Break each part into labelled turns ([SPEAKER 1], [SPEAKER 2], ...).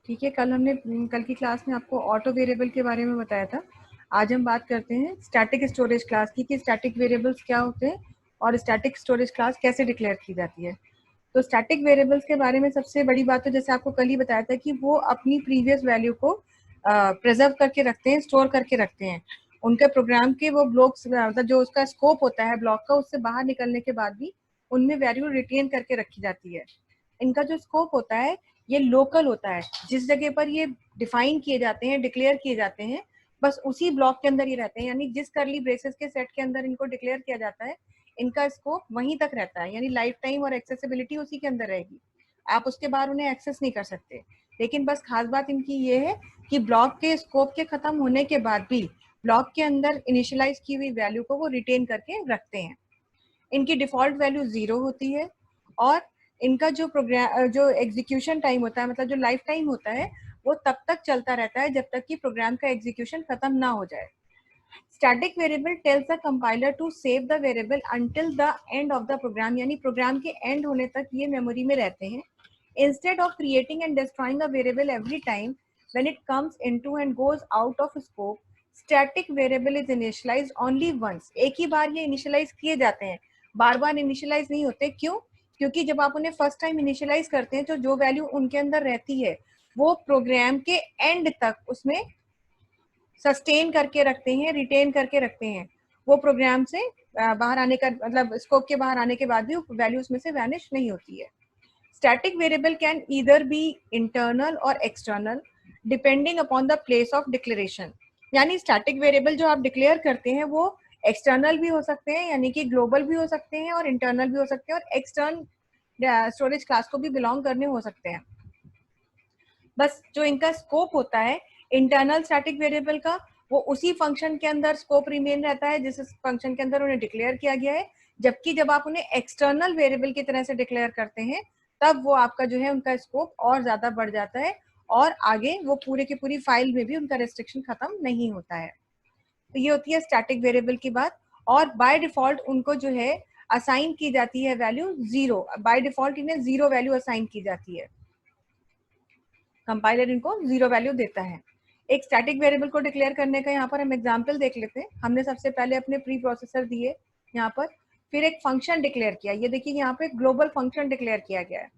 [SPEAKER 1] ठीक है, कल की क्लास में आपको ऑटो वेरिएबल के बारे में बताया था। आज हम बात करते हैं स्टैटिक स्टोरेज क्लास की कि स्टैटिक वेरिएबल्स क्या होते हैं और स्टैटिक स्टोरेज क्लास कैसे डिक्लेयर की जाती है। तो स्टैटिक वेरिएबल्स के बारे में सबसे बड़ी बात तो जैसे आपको कल ही बताया था कि वो अपनी प्रीवियस वैल्यू को प्रिजर्व करके रखते हैं, स्टोर करके रखते हैं। उनके प्रोग्राम के वो ब्लॉक्स मतलब जो उसका स्कोप होता है ब्लॉक का, उससे बाहर निकलने के बाद भी उनमें वैल्यू रिटेन करके रखी जाती है। इनका जो स्कोप होता है ये लोकल होता है, जिस जगह पर ये डिफाइन किए जाते हैं, डिक्लेयर किए जाते हैं, बस उसी ब्लॉक के अंदर ही रहते हैं। यानी जिस करली ब्रेसेस के सेट के अंदर इनको डिक्लेयर किया जाता है, इनका स्कोप वहीं तक रहता है। यानी लाइफ टाइम और एक्सेसिबिलिटी उसी के अंदर रहेगी, आप उसके बाहर उन्हें एक्सेस नहीं कर सकते। लेकिन बस खास बात इनकी ये है कि ब्लॉक के स्कोप के खत्म होने के बाद भी ब्लॉक के अंदर इनिशियलाइज की हुई वैल्यू को वो रिटेन करके रखते हैं। इनकी डिफॉल्ट वैल्यू 0 होती है और इनका जो प्रोग्राम जो एग्जीक्यूशन टाइम होता है, मतलब जो लाइफ टाइम होता है, वो तब तक चलता रहता है जब तक कि प्रोग्राम का एग्जीक्यूशन खत्म ना हो जाए। Static variable tells the compiler to save the variable until the end of the program, यानी प्रोग्राम के एंड होने तक ये मेमोरी में रहते हैं। Instead of creating and destroying a variable every time when it comes into and goes out of scope, static variable is initialised only once. एक ही बार ये इनिशियलाइज किए जाते हैं, बार बार इनिशियलाइज नहीं होते। क्यों? क्योंकि जब आप उन्हें फर्स्ट टाइम इनिशियलाइज करते हैं तो जो वैल्यू उनके अंदर रहती है वो प्रोग्राम के एंड तक उसमें सस्टेन करके रखते हैं, रिटेन करके रखते हैं। वो प्रोग्राम से बाहर आने का मतलब स्कोप के बाहर आने के बाद भी वैल्यू उसमें से वैनिश नहीं होती है। Static variable can either be internal और external depending upon the place of declaration. यानी स्टैटिक वेरिएबल जो आप डिक्लेयर करते हैं वो एक्सटर्नल भी हो सकते हैं, यानी कि ग्लोबल भी हो सकते हैं, और इंटरनल भी हो सकते हैं, और एक्सटर्नल स्टोरेज क्लास को भी बिलोंग करने हो सकते हैं। बस जो इनका स्कोप होता है इंटरनल स्टैटिक वेरिएबल का, वो उसी फंक्शन के अंदर स्कोप रिमेन रहता है जिस फंक्शन के अंदर उन्हें डिक्लेयर किया गया है। जबकि जब आप उन्हें एक्सटर्नल वेरिएबल की तरह से डिक्लेयर करते हैं तब वो आपका जो है उनका स्कोप और ज्यादा बढ़ जाता है, और आगे वो पूरे की पूरी फाइल में भी उनका रेस्ट्रिक्शन खत्म नहीं होता है। तो ये होती है स्टैटिक वेरिएबल की बात। और बाय डिफॉल्ट उनको जो है असाइन की जाती है वैल्यू 0। बाय डिफॉल्ट इन्हें 0 वैल्यू असाइन की जाती है, कंपाइलर इनको 0 वैल्यू देता है। एक स्टैटिक वेरिएबल को डिक्लेयर करने का यहाँ पर हम एग्जांपल देख लेते हैं। हमने सबसे पहले अपने प्री प्रोसेसर दिए यहाँ पर, फिर एक फंक्शन डिक्लेयर किया। ये देखिए यहाँ पे ग्लोबल फंक्शन डिक्लेयर किया गया है।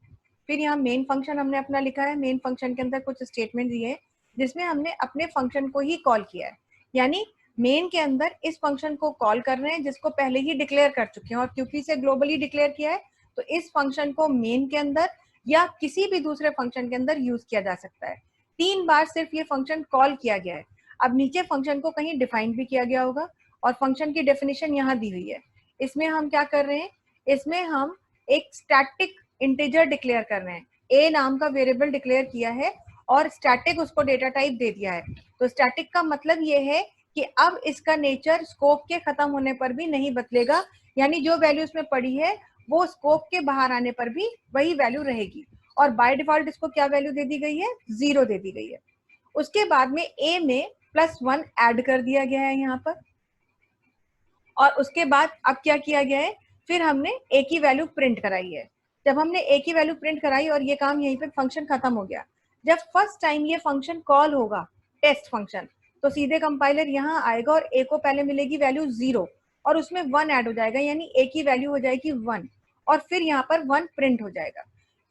[SPEAKER 1] फिर यहाँ मेन फंक्शन हमने अपना लिखा है। मेन फंक्शन के अंदर कुछ स्टेटमेंट दिए हैं जिसमें हमने अपने फंक्शन को ही कॉल किया है। यानी मेन के अंदर इस फंक्शन को कॉल कर रहे हैं जिसको पहले ही डिक्लेयर कर चुके हैं, और क्योंकि इसे ग्लोबली डिक्लेयर किया है तो इस फंक्शन को मेन के अंदर या किसी भी दूसरे फंक्शन के अंदर यूज किया जा सकता है। 3 बार सिर्फ ये फंक्शन कॉल किया गया है। अब नीचे फंक्शन को कहीं डिफाइन भी किया गया होगा, और फंक्शन की डेफिनेशन यहाँ दी हुई है। इसमें हम क्या कर रहे हैं, इसमें हम एक स्टैटिक इंटीजर डिक्लेयर कर रहे हैं। ए नाम का वेरिएबल डिक्लेयर किया है और स्टैटिक उसको डेटा टाइप दे दिया है। तो स्टैटिक का मतलब ये है कि अब इसका नेचर स्कोप के खत्म होने पर भी नहीं बदलेगा, यानी जो वैल्यू इसमें पड़ी है वो स्कोप के बाहर आने पर भी वही वैल्यू रहेगी। और बाय डिफॉल्ट इसको क्या वैल्यू दे दी गई है, 0 दे दी गई है। उसके बाद में ए में +1 ऐड कर दिया गया है यहाँ पर, और उसके बाद अब क्या किया गया है, फिर हमने ए की वैल्यू प्रिंट कराई है। जब हमने ए की वैल्यू प्रिंट कराई और ये काम यहीं पे फंक्शन खत्म हो गया। जब फर्स्ट टाइम ये फंक्शन कॉल होगा, टेस्ट फंक्शन, तो सीधे कंपाइलर यहाँ आएगा और ए को पहले मिलेगी वैल्यू 0 और उसमें 1 ऐड हो जाएगा, यानी ए की वैल्यू हो जाएगी 1, और फिर यहाँ पर 1 प्रिंट हो जाएगा।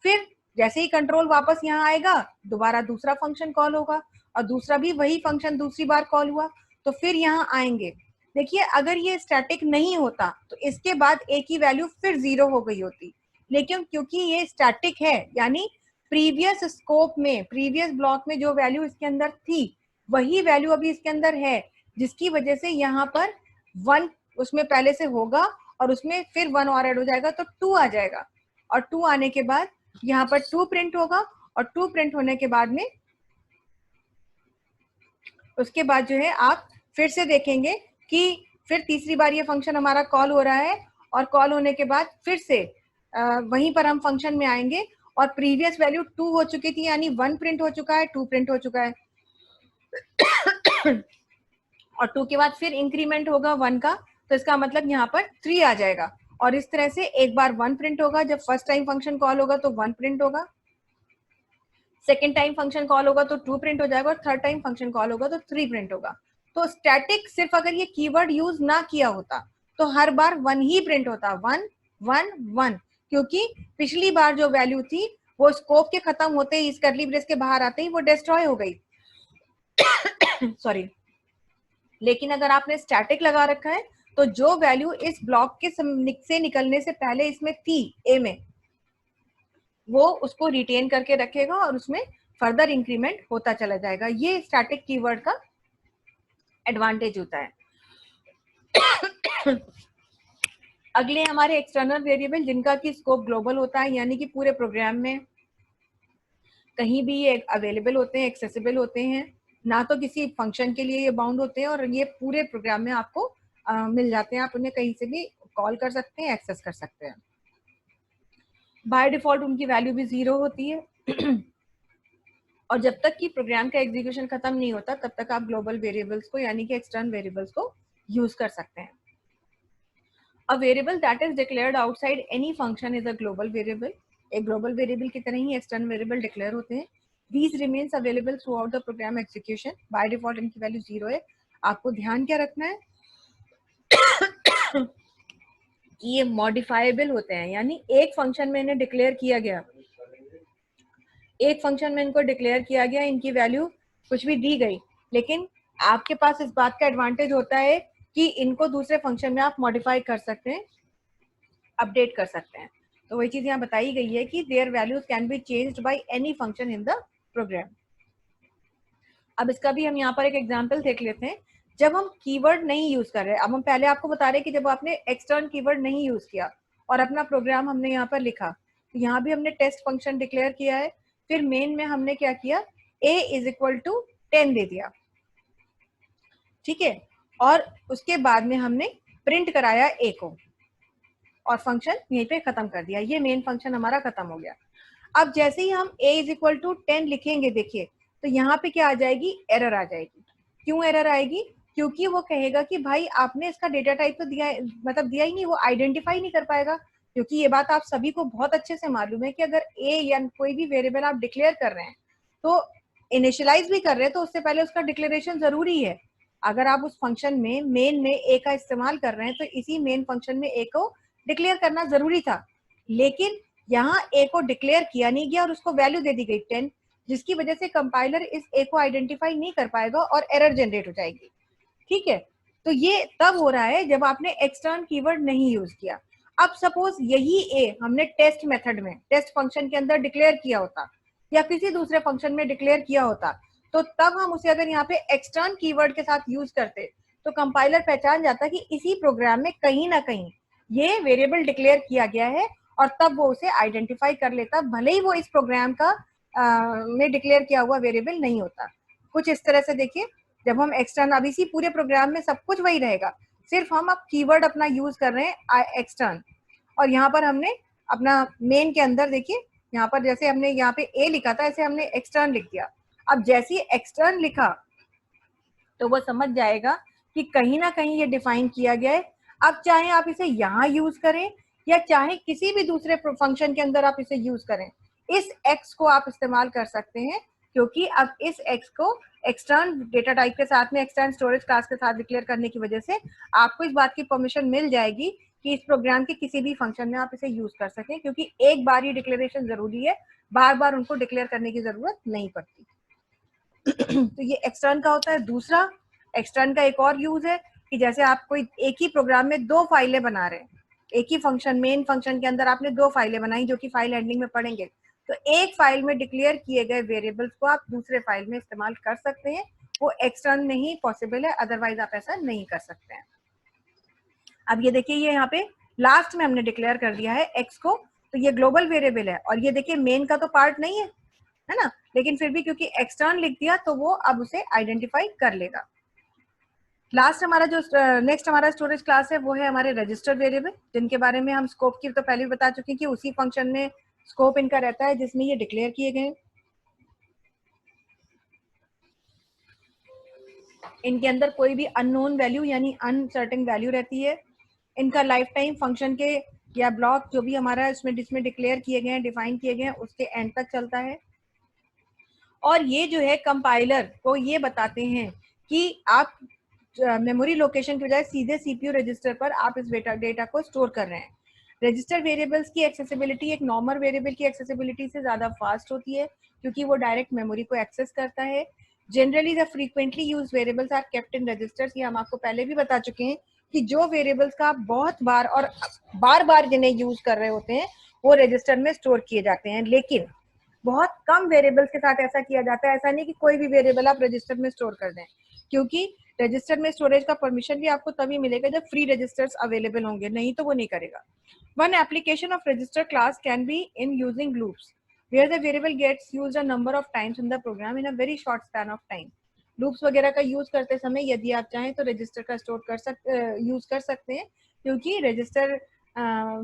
[SPEAKER 1] फिर जैसे ही कंट्रोल वापस यहाँ आएगा दोबारा दूसरा फंक्शन कॉल होगा, और दूसरा भी वही फंक्शन दूसरी बार कॉल हुआ तो फिर यहाँ आएंगे। देखिए अगर ये स्टैटिक नहीं होता तो इसके बाद ए की वैल्यू फिर 0 हो गई होती, लेकिन क्योंकि ये स्टैटिक है यानी प्रीवियस स्कोप में, प्रीवियस ब्लॉक में जो वैल्यू इसके अंदर थी वही वैल्यू अभी इसके अंदर है, जिसकी वजह से यहाँ पर 1 उसमें पहले से होगा और उसमें फिर 1 और ऐड हो जाएगा तो 2 आ जाएगा, और 2 आने के बाद यहाँ पर 2 प्रिंट होगा, और 2 प्रिंट होने के बाद में उसके बाद जो है आप फिर से देखेंगे कि फिर तीसरी बार ये फंक्शन हमारा कॉल हो रहा है, और कॉल होने के बाद फिर से वहीं पर हम फंक्शन में आएंगे, और प्रीवियस वैल्यू 2 हो चुकी थी यानी 1 प्रिंट हो चुका है, 2 प्रिंट हो चुका है और 2 के बाद फिर इंक्रीमेंट होगा 1 का, तो इसका मतलब यहाँ पर 3 आ जाएगा। और इस तरह से एक बार 1 प्रिंट होगा, जब फर्स्ट टाइम फंक्शन कॉल होगा तो 1 प्रिंट होगा, सेकेंड टाइम फंक्शन कॉल होगा तो 2 प्रिंट हो जाएगा और थर्ड टाइम फंक्शन कॉल होगा तो 3 प्रिंट होगा। तो स्टैटिक सिर्फ अगर ये कीवर्ड यूज ना किया होता तो हर बार 1 ही प्रिंट होता, 1 1 1, क्योंकि पिछली बार जो वैल्यू थी वो स्कोप के खत्म होते ही, इस कर्ली ब्रेस के बाहर आते ही वो डिस्ट्रॉय हो गई। सॉरी। लेकिन अगर आपने स्टैटिक लगा रखा है तो जो वैल्यू इस ब्लॉक के से निकलने से पहले इसमें थी ए में, वो उसको रिटेन करके रखेगा और उसमें फर्दर इंक्रीमेंट होता चला जाएगा। ये स्टैटिक कीवर्ड का एडवांटेज होता है। अगले हमारे एक्सटर्नल वेरिएबल जिनका की स्कोप ग्लोबल होता है, यानी कि पूरे प्रोग्राम में कहीं भी ये अवेलेबल होते हैं, एक्सेसिबल होते हैं, ना तो किसी फंक्शन के लिए ये बाउंड होते हैं और ये पूरे प्रोग्राम में आपको मिल जाते हैं। आप उन्हें कहीं से भी कॉल कर सकते हैं, एक्सेस कर सकते हैं। बाय डिफॉल्ट उनकी वैल्यू भी 0 होती है। और जब तक कि प्रोग्राम का एग्जीक्यूशन खत्म नहीं होता तब तक आप ग्लोबल वेरिएबल्स को यानी कि एक्सटर्नल वेरिएबल्स को यूज कर सकते हैं। A variable that is declared outside any function is a global variable. एक ग्लोबल वेरिएबल की तरह ही एक्सटर्नल वेरिएबल डिक्लेयर होते हैं। These remains available throughout the program execution. By default इनकी वैल्यू 0 है। आपको ध्यान क्या रखना है कि ये मॉडिफाइबल होते हैं, यानी एक फंक्शन में इन्हें डिक्लेयर किया गया, एक फंक्शन में इनको डिक्लेयर किया गया, इनकी वैल्यू कुछ भी दी गई, लेकिन आपके पास इस बात का एडवांटेज होता है कि इनको दूसरे फंक्शन में आप मॉडिफाई कर सकते हैं, अपडेट कर सकते हैं। तो वही चीज यहाँ बताई गई है कि their values can be changed by any function in the program. अब इसका भी हम यहाँ पर एक एग्जांपल देख लेते हैं। जब हम कीवर्ड नहीं यूज कर रहे, अब हम पहले आपको बता रहे हैं कि जब आपने एक्सटर्न कीवर्ड नहीं यूज किया और अपना प्रोग्राम हमने यहाँ पर लिखा, तो यहाँ भी हमने टेस्ट फंक्शन डिक्लेयर किया है। फिर मेन में हमने क्या किया, a इज इक्वल टू 10 दे दिया, ठीक है, और उसके बाद में हमने प्रिंट कराया a को और फंक्शन यहीं पे खत्म कर दिया। ये मेन फंक्शन हमारा खत्म हो गया। अब जैसे ही हम a इज इक्वल टू 10 लिखेंगे, देखिए तो यहाँ पे क्या आ जाएगी, एरर आ जाएगी। क्यों एरर आएगी, क्योंकि वो कहेगा कि भाई आपने इसका डेटा टाइप तो दिया, मतलब दिया ही नहीं, वो आइडेंटिफाई नहीं कर पाएगा। क्योंकि ये बात आप सभी को बहुत अच्छे से मालूम है कि अगर a या कोई भी वेरिएबल आप डिक्लेयर कर रहे हैं तो इनिशियलाइज भी कर रहे हैं तो उससे पहले उसका डिक्लेरेशन जरूरी है। अगर आप उस फंक्शन में मेन में a का इस्तेमाल कर रहे हैं तो इसी मेन फंक्शन में a को डिक्लेयर करना जरूरी था, लेकिन यहाँ a को डिक्लेयर किया नहीं गया और उसको वैल्यू दे दी गई 10, जिसकी वजह से कंपाइलर इस a को आइडेंटिफाई नहीं कर पाएगा और एरर जनरेट हो जाएगी। ठीक है, तो ये तब हो रहा है जब आपने एक्सटर्न कीवर्ड नहीं यूज किया। अब सपोज यही a हमने टेस्ट मेथड में, टेस्ट फंक्शन के अंदर डिक्लेयर किया होता या किसी दूसरे फंक्शन में डिक्लेयर किया होता, तो तब हम उसे अगर यहाँ पे एक्सटर्न कीवर्ड के साथ यूज करते तो कंपाइलर पहचान जाता कि इसी प्रोग्राम में कहीं ना कहीं ये वेरिएबल डिक्लेयर किया गया है और तब वो उसे आइडेंटिफाई कर लेता, भले ही वो इस प्रोग्राम का में डिक्लेयर किया हुआ वेरिएबल नहीं होता। कुछ इस तरह से देखिए, जब हम एक्सटर्न, अब इसी पूरे प्रोग्राम में सब कुछ वही रहेगा, सिर्फ हम अब कीवर्ड अपना यूज कर रहे हैं एक्सटर्न, और यहाँ पर हमने अपना मेन के अंदर देखिए, यहाँ पर जैसे हमने यहाँ पे ए लिखा था ऐसे हमने एक्सटर्न लिख दिया। अब जैसे ही एक्सटर्न लिखा तो वो समझ जाएगा कि कहीं ना कहीं ये डिफाइन किया गया है। अब चाहे आप इसे यहाँ यूज करें या चाहे किसी भी दूसरे फंक्शन के अंदर आप इसे यूज करें, इस एक्स को आप इस्तेमाल कर सकते हैं, क्योंकि अब इस एक्स को एक्सटर्न डेटा टाइप के साथ में एक्सटर्न स्टोरेज क्लास के साथ डिक्लेयर करने की वजह से आपको इस बात की परमिशन मिल जाएगी कि इस प्रोग्राम के किसी भी फंक्शन में आप इसे यूज कर सकें, क्योंकि एक बार ही डिक्लेरेशन जरूरी है, बार बार उनको डिक्लेयर करने की जरूरत नहीं पड़ती। तो ये एक्सटर्न का होता है। दूसरा, एक्सटर्न का एक और यूज है कि जैसे आप कोई एक ही प्रोग्राम में दो फाइलें बना रहे हैं, एक ही फंक्शन, मेन फंक्शन के अंदर आपने दो फाइलें बनाई जो कि फाइल एंडिंग में पढ़ेंगे, तो एक फाइल में डिक्लेयर किए गए वेरिएबल्स को आप दूसरे फाइल में इस्तेमाल कर सकते हैं। वो एक्सटर्न में ही पॉसिबल है, अदरवाइज आप ऐसा नहीं कर सकते हैं। अब ये देखिए, ये यहाँ पे लास्ट में हमने डिक्लेयर कर दिया है एक्स को, तो ये ग्लोबल वेरिएबल है और ये देखिए मेन का तो पार्ट नहीं है ना, लेकिन फिर भी क्योंकि एक्सटर्न लिख दिया तो वो अब उसे आइडेंटिफाई कर लेगा। लास्ट हमारा जो नेक्स्ट हमारा स्टोरेज क्लास है वो है हमारे रजिस्टर वेरिएबल, जिनके बारे में हम स्कोप की तो पहले भी बता चुके हैं कि उसी फंक्शन में स्कोप इनका रहता है जिसमें ये डिक्लेयर किए गए। इनके अंदर कोई भी अननोन वैल्यू यानी अनसर्टेन वैल्यू रहती है। इनका लाइफ टाइम फंक्शन के या ब्लॉक जो भी हमारा इसमें जिसमें डिक्लेयर किए गए हैं, डिफाइन किए गए हैं, उसके एंड तक चलता है। और ये जो है कंपाइलर को ये बताते हैं कि आप मेमोरी लोकेशन के बजाय सीधे सीपीयू रजिस्टर पर आप इस डेटा को स्टोर कर रहे हैं। रजिस्टर वेरिएबल्स की एक्सेसिबिलिटी एक नॉर्मल वेरिएबल की एक्सेसिबिलिटी से ज़्यादा फास्ट होती है क्योंकि वो डायरेक्ट मेमोरी को एक्सेस करता है। Generally the frequently use variables are kept in registers, ये हम आपको पहले भी बता चुके हैं कि जो वेरिएबल्स का आप बहुत बार और बार बार जिन्हें यूज कर रहे होते हैं वो रजिस्टर में स्टोर किए जाते हैं। लेकिन बहुत कम वेरिएबल्स के साथ ऐसा किया जाता है, ऐसा नहीं कि कोई भी वेरिएबल आप रजिस्टर में स्टोर कर दें, क्योंकि रजिस्टर में स्टोरेज का परमिशन भी आपको तभी मिलेगा जब फ्री रजिस्टर्स अवेलेबल होंगे, नहीं तो वो नहीं करेगा। One application of register class can be in using loops where the variable gets used a number of times in the program in a very short span of time. Loops वगैरह का use करते समय यदि आप चाहें तो register का store कर यूज कर सकते हैं, क्योंकि रजिस्टर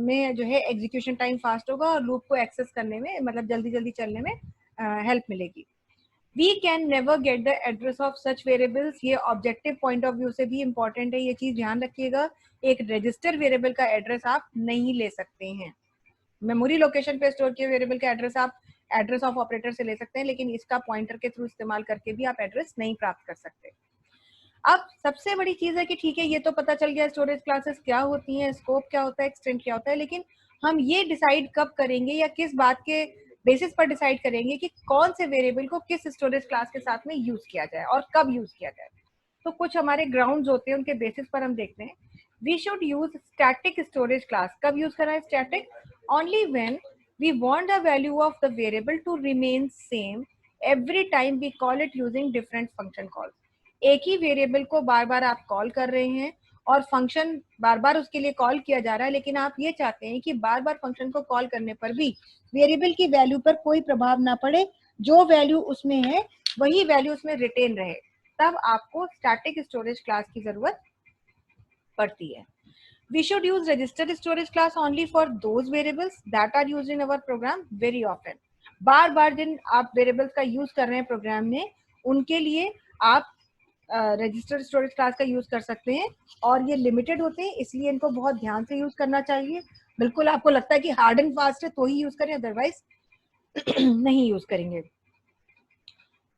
[SPEAKER 1] में जो है एग्जीक्यूशन टाइम फास्ट होगा और लूप को एक्सेस करने में मतलब जल्दी जल्दी चलने में हेल्प मिलेगी। We can never get the address of such variables, ये ऑब्जेक्टिव पॉइंट ऑफ व्यू से भी इंपॉर्टेंट है, ये चीज ध्यान रखिएगा। एक रजिस्टर वेरिएबल का एड्रेस आप नहीं ले सकते हैं। मेमोरी लोकेशन पे स्टोर किए वेरिएबल का एड्रेस आप एड्रेस ऑफ ऑपरेटर से ले सकते हैं, लेकिन इसका पॉइंटर के थ्रू इस्तेमाल करके भी आप एड्रेस नहीं प्राप्त कर सकते। अब सबसे बड़ी चीज है कि ठीक है, ये तो पता चल गया स्टोरेज क्लासेस क्या होती हैं, स्कोप क्या होता है, एक्सटेंट क्या होता है, लेकिन हम ये डिसाइड कब करेंगे या किस बात के बेसिस पर डिसाइड करेंगे कि कौन से वेरिएबल को किस स्टोरेज क्लास के साथ में यूज किया जाए और कब यूज किया जाए। तो कुछ हमारे ग्राउंड्स होते हैं, उनके बेसिस पर हम देखते हैं। We should use static storage class. कब यूज करना है static? Only when we want the value of the variable to remain same every time we call it using different function calls. एक ही वेरिएबल को बार बार आप कॉल कर रहे हैं और फंक्शन बार बार उसके लिए कॉल किया जा रहा है, लेकिन आप ये चाहते हैं कि बार बार फंक्शन को कॉल करने पर भी वेरिएबल की वैल्यू पर कोई प्रभाव ना पड़े, जो वैल्यू उसमें है वही वैल्यू उसमें रिटेन रहे, तब आपको स्टैटिक स्टोरेज क्लास की जरूरत पड़ती है। We should use register storage class only for those variables that are used in our program very often. बार बार जिन आप वेरिएबल्स का यूज कर रहे हैं प्रोग्राम में, उनके लिए आप रजिस्टर स्टोरेज क्लास का यूज कर सकते हैं, और ये लिमिटेड होते हैं, इसलिए इनको बहुत ध्यान से यूज करना चाहिए। बिल्कुल आपको लगता है कि हार्ड एंड फास्ट है तो ही यूज करें, अदरवाइज नहीं यूज करेंगे।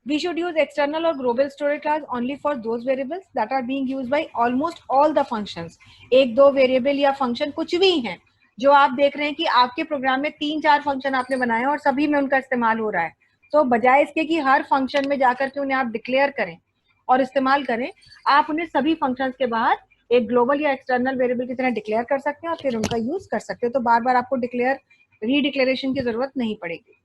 [SPEAKER 1] We should use external or global storage class only for those variables that are being used by almost all the functions. एक दो वेरिएबल या फंक्शन कुछ भी हैं जो आप देख रहे हैं कि आपके प्रोग्राम में 3-4 फंक्शन आपने बनाए और सभी में उनका इस्तेमाल हो रहा है, तो बजाय इसके कि हर फंक्शन में जाकर के उन्हें आप डिक्लेयर करें और इस्तेमाल करें, आप उन्हें सभी फंक्शन के बाहर एक ग्लोबल या एक्सटर्नल वेरिएबल की तरह डिक्लेयर कर सकते हैं और फिर उनका यूज कर सकते हैं। तो बार बार आपको रीडिक्लेरेशन की जरूरत नहीं पड़ेगी।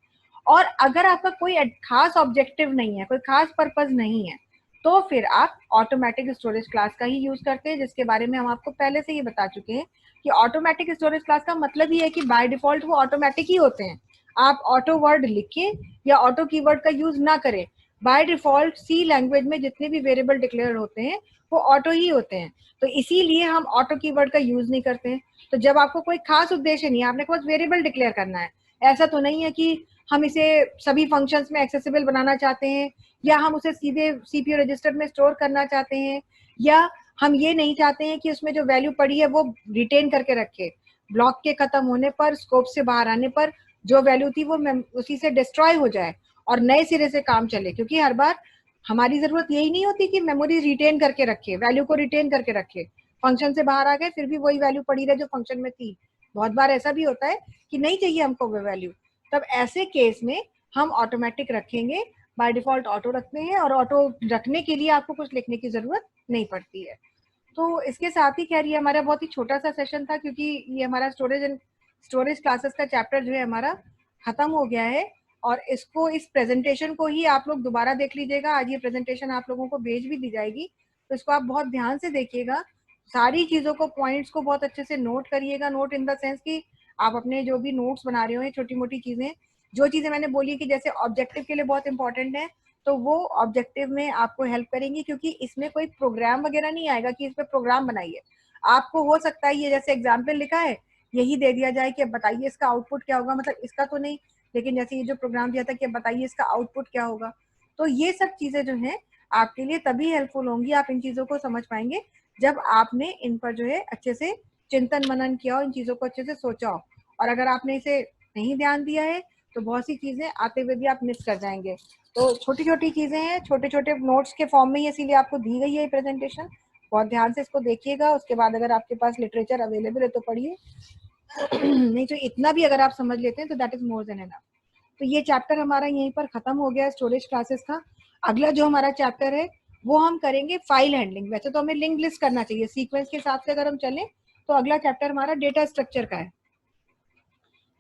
[SPEAKER 1] और अगर आपका कोई खास ऑब्जेक्टिव नहीं है, कोई खास पर्पस नहीं है, तो फिर आप ऑटोमेटिक स्टोरेज क्लास का ही यूज करते हैं, जिसके बारे में हम आपको पहले से ही बता चुके हैं कि ऑटोमेटिक स्टोरेज क्लास का मतलब ही है कि बाय डिफॉल्ट वो ऑटोमेटिक ही होते हैं। आप ऑटो वर्ड लिखे या ऑटो कीवर्ड का यूज ना करें, बाय डिफॉल्ट सी लैंग्वेज में जितने भी वेरिएबल डिक्लेयर होते हैं वो ऑटो ही होते हैं, तो इसीलिए हम ऑटो कीवर्ड का यूज नहीं करते हैं। तो जब आपको कोई खास उद्देश्य नहीं है, आपने बस वेरिएबल डिक्लेयर करना है, ऐसा तो नहीं है कि हम इसे सभी फंक्शंस में एक्सेसिबल बनाना चाहते हैं, या हम उसे सीधे सीपीयू रजिस्टर में स्टोर करना चाहते हैं, या हम ये नहीं चाहते हैं कि उसमें जो वैल्यू पड़ी है वो रिटेन करके रखे, ब्लॉक के खत्म होने पर, स्कोप से बाहर आने पर जो वैल्यू थी वो उसी से डिस्ट्रॉय हो जाए और नए सिरे से काम चले। क्योंकि हर बार हमारी जरूरत यही नहीं होती कि मेमोरी रिटेन करके रखे, वैल्यू को रिटेन करके रखे, फंक्शन से बाहर आ गए फिर भी वही वैल्यू पड़ी रहे जो फंक्शन में थी। बहुत बार ऐसा भी होता है कि नहीं चाहिए हमको वो वैल्यू, तब ऐसे केस में हम ऑटोमेटिक रखेंगे, बाय डिफॉल्ट ऑटो रखते हैं, और ऑटो रखने के लिए आपको कुछ लिखने की जरूरत नहीं पड़ती है। तो इसके साथ ही खैर ये हमारा बहुत ही छोटा सा सेशन था, क्योंकि ये हमारा स्टोरेज क्लासेस का चैप्टर जो है हमारा खत्म हो गया है, और इसको इस प्रेजेंटेशन को ही आप लोग दोबारा देख लीजिएगा। आज ये प्रेजेंटेशन आप लोगों को भेज भी दी जाएगी, तो इसको आप बहुत ध्यान से देखिएगा, सारी चीजों को, पॉइंट्स को बहुत अच्छे से नोट करिएगा। नोट इन द सेंस कि आप अपने जो भी नोट्स बना रहे हो, छोटी मोटी चीजें, जो चीजें मैंने बोली कि जैसे ऑब्जेक्टिव के लिए बहुत इंपॉर्टेंट है, तो वो ऑब्जेक्टिव में आपको हेल्प करेंगी, क्योंकि इसमें कोई प्रोग्राम वगैरह नहीं आएगा कि इस पे प्रोग्राम बनाइए। आपको हो सकता है ये जैसे एग्जाम्पल लिखा है यही दे दिया जाए कि बताइए इसका आउटपुट क्या होगा, मतलब इसका तो नहीं, लेकिन जैसे ये जो प्रोग्राम दिया था कि बताइए इसका आउटपुट क्या होगा। तो ये सब चीजें जो है आपके लिए तभी हेल्पफुल होंगी, आप इन चीजों को समझ पाएंगे जब आपने इन पर जो है अच्छे से चिंतन मनन किया हो, इन चीजों को अच्छे से सोचा हो। और अगर आपने इसे नहीं ध्यान दिया है तो बहुत सी चीजें आते हुए भी आप मिस कर जाएंगे। तो छोटी छोटी चीजें हैं, छोटे छोटे नोट्स के फॉर्म में ही इसीलिए आपको दी गई है ये प्रेजेंटेशन। बहुत ध्यान से इसको देखिएगा, उसके बाद अगर आपके पास लिटरेचर अवेलेबल है तो पढ़िए नहीं तो इतना भी अगर आप समझ लेते हैं तो that is more than enough. तो ये चैप्टर हमारा यहीं पर खत्म हो गया स्टोरेज क्लासेस का। अगला जो हमारा चैप्टर है वो हम करेंगे फाइल हैंडलिंग। वैसे तो हमें लिंक लिस्ट करना चाहिए सीक्वेंस के हिसाब से, अगर हम चलें तो अगला चैप्टर हमारा डेटा स्ट्रक्चर का है,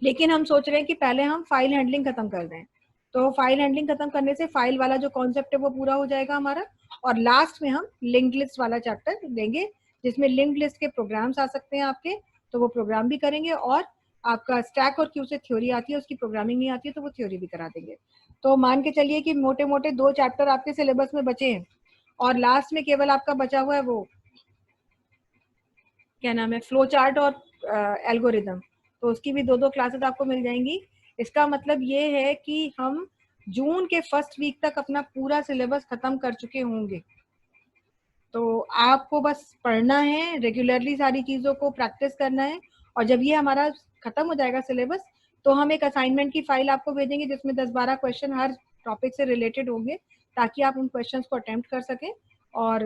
[SPEAKER 1] लेकिन हम सोच रहे हैं कि पहले हम फाइल हैंडलिंग खत्म कर दें। तो फाइल हैंडलिंग खत्म करने से फाइल वाला जो कॉन्सेप्ट है वो पूरा हो जाएगा हमारा, और लास्ट में हम लिंक लिस्ट वाला चैप्टर लेंगे जिसमें लिंक लिस्ट के प्रोग्राम्स आ सकते हैं आपके, तो वो प्रोग्राम भी करेंगे, और आपका स्टैक और क्यू से थ्योरी आती है, उसकी प्रोग्रामिंग नहीं आती है तो वो थ्योरी भी करा देंगे। तो मान के चलिए कि मोटे मोटे 2 चैप्टर आपके सिलेबस में बचे हैं, और लास्ट में केवल आपका बचा हुआ है वो क्या नाम है, फ्लो चार्ट और एल्गोरिदम। तो उसकी भी 2-2 क्लासेस आपको मिल जाएंगी। इसका मतलब ये है कि हम जून के फर्स्ट वीक तक अपना पूरा सिलेबस खत्म कर चुके होंगे। तो आपको बस पढ़ना है, रेगुलरली सारी चीज़ों को प्रैक्टिस करना है, और जब ये हमारा खत्म हो जाएगा सिलेबस तो हम एक असाइनमेंट की फाइल आपको भेजेंगे जिसमें 10-12 क्वेश्चन हर टॉपिक से रिलेटेड होंगे, ताकि आप उन क्वेश्चंस को अटेम्प्ट कर सकें और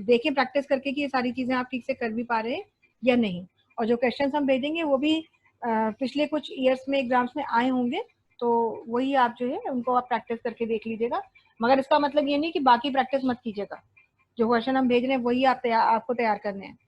[SPEAKER 1] देखें प्रैक्टिस करके कि ये सारी चीज़ें आप ठीक से कर भी पा रहे हैं या नहीं। और जो क्वेश्चन हम भेजेंगे वो भी पिछले कुछ ईयर्स में एग्जाम्स में आए होंगे, तो वही आप जो है उनको आप प्रैक्टिस करके देख लीजिएगा। मगर इसका मतलब ये नहीं कि बाकी प्रैक्टिस मत कीजिएगा, जो क्वेश्चन हम भेज रहे हैं वही आपको तैयार करने हैं।